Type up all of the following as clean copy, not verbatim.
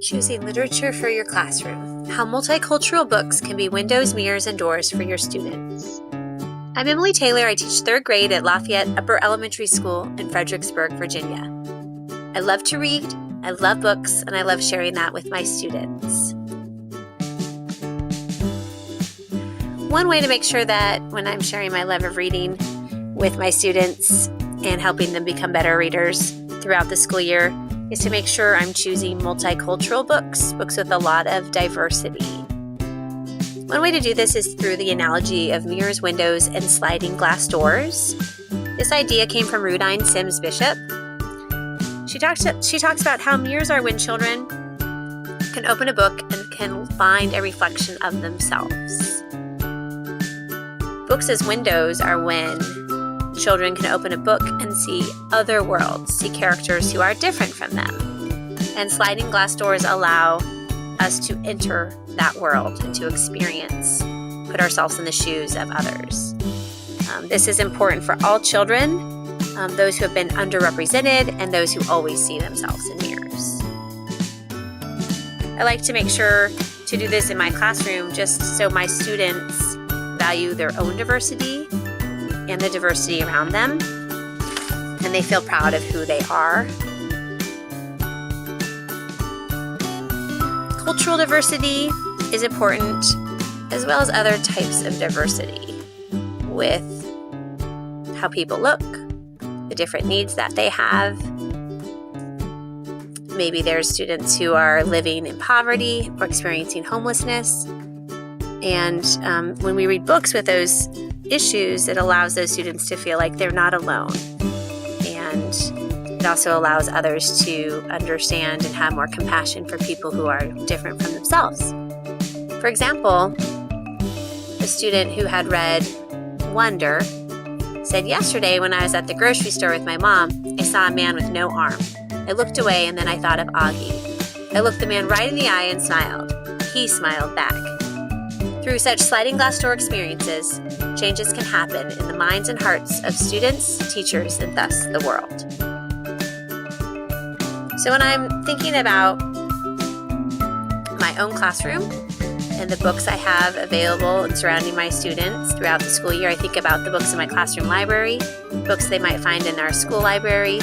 Choosing literature for your classroom. How multicultural books can be windows, mirrors, and doors for your students. I'm Emily Taylor. I teach 3rd grade at Lafayette Upper Elementary School in Fredericksburg, Virginia. I love to read, I love books, and I love sharing that with my students. One way to make sure that when I'm sharing my love of reading with my students and helping them become better readers throughout the school year is to make sure I'm choosing multicultural books with a lot of diversity. One way to do this is through the analogy of mirrors, windows, and sliding glass doors. This idea came from Rudine Sims Bishop. She talks about how mirrors are when children can open a book and can find a reflection of themselves. Books as windows are when children can open a book and see other worlds, see characters who are different from them. And sliding glass doors allow us to enter that world and to experience, put ourselves in the shoes of others. This is important for all children, those who have been underrepresented and those who always see themselves in mirrors. I like to make sure to do this in my classroom just so my students value their own diversity and the diversity around them, and they feel proud of who they are. Cultural diversity is important, as well as other types of diversity with how people look, the different needs that they have. Maybe there's students who are living in poverty or experiencing homelessness. And when we read books with those issues, it allows those students to feel like they're not alone. And it also allows others to understand and have more compassion for people who are different from themselves. For example, a student who had read Wonder said, "Yesterday when I was at the grocery store with my mom, I saw a man with no arm. I looked away and then I thought of Augie. I looked the man right in the eye and smiled. He smiled back." Through such sliding glass door experiences, changes can happen in the minds and hearts of students, teachers, and thus the world. So when I'm thinking about my own classroom and the books I have available and surrounding my students throughout the school year, I think about the books in my classroom library, books they might find in our school library,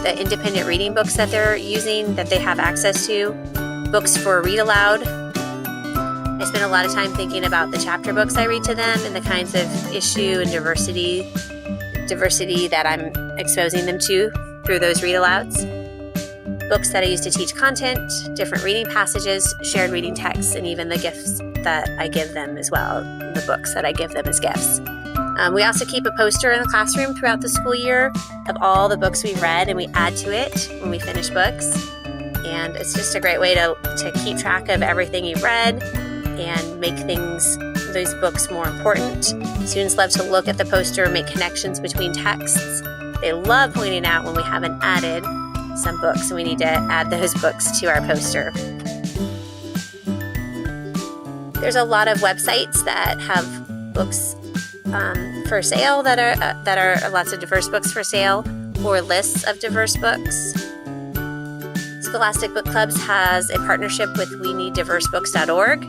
the independent reading books that they're using that they have access to, books for read aloud. I spend a lot of time thinking about the chapter books I read to them and the kinds of issue and diversity that I'm exposing them to through those read-alouds. Books that I use to teach content, different reading passages, shared reading texts, and even the gifts that I give them as well, the books that I give them as gifts. We also keep a poster in the classroom throughout the school year of all the books we've read, and we add to it when we finish books. And it's just a great way to keep track of everything you've read and make those books more important. Students love to look at the poster and make connections between texts. They love pointing out when we haven't added some books, and we need to add those books to our poster. There's a lot of websites that have books for sale that are lots of diverse books for sale, or lists of diverse books. Scholastic Book Clubs has a partnership with WeNeedDiverseBooks.org.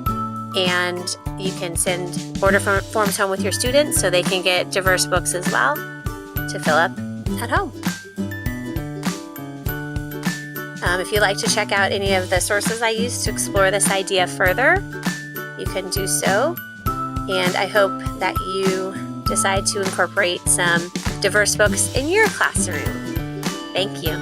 And you can send order forms home with your students so they can get diverse books as well to fill up at home. If you'd like to check out any of the sources I use to explore this idea further, you can do so. And I hope that you decide to incorporate some diverse books in your classroom. Thank you.